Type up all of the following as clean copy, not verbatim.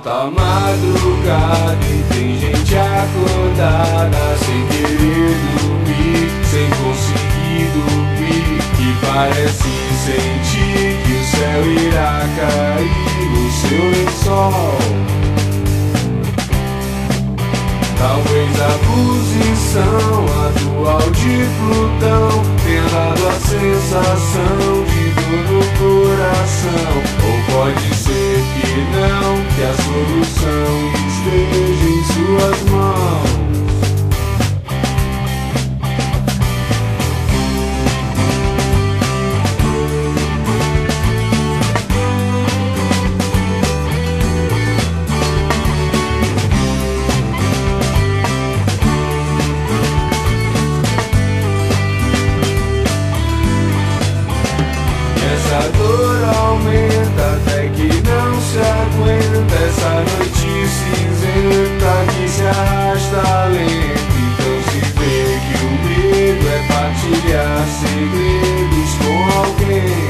volta a madrugada e tem gente acordada, sem querer dormir, sem conseguir dormir, e parece sentir que o céu irá cair no seu lençol. Talvez a posição atual de Plutão tenha dado a sensação de dor no coração. Ou pode ser que não, que a solução esteja em suas mãos. Essa dor aumenta até que não se aguenta, essa noite cinzenta que se arrasta lento. Então se vê que o medo é partilhar segredos com alguém,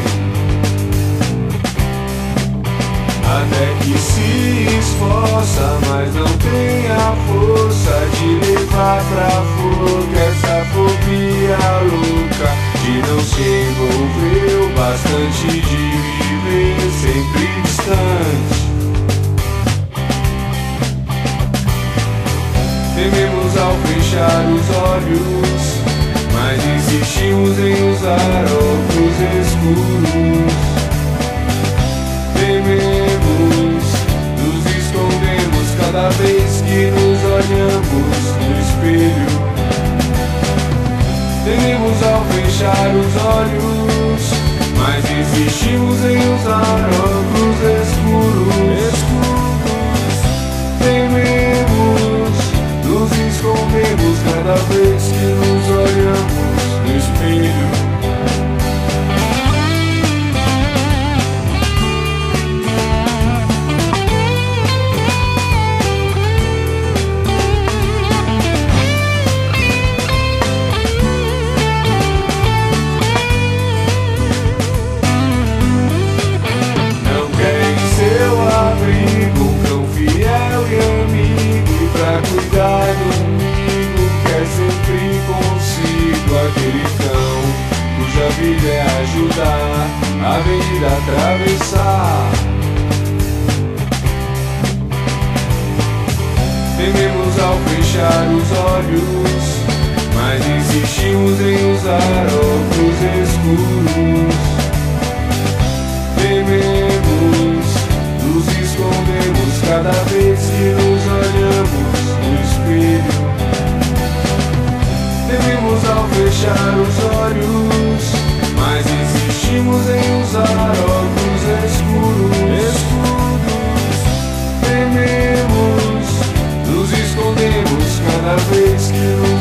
até que se esforça, mas não tem a força de levar pra forca essa fobia louca de não se envolver o bastante, de viver sempre distante. Tememos ao fechar os olhos, mas insistimos em usar óculos escuros. Tememos, nos escondemos cada vez que nos olhamos no espelho. Tememos ao fechar os olhos, mas insistimos em usar óculos escuros. Tememos, nos escondemos cada vez que nos olhamos no espelho. Cuidar domingo, quer sempre consigo aquele cão cuja vida é ajudar a avenida a atravessar. Tememos ao fechar os olhos, mas insistimos em usar óculos escuros. Tememos, nos escondemos cada vez que nos olhamos no espelho. Tememos ao fechar os olhos, mas insistimos em usar óculos escuros. Tememos, nos escondemos cada vez que nos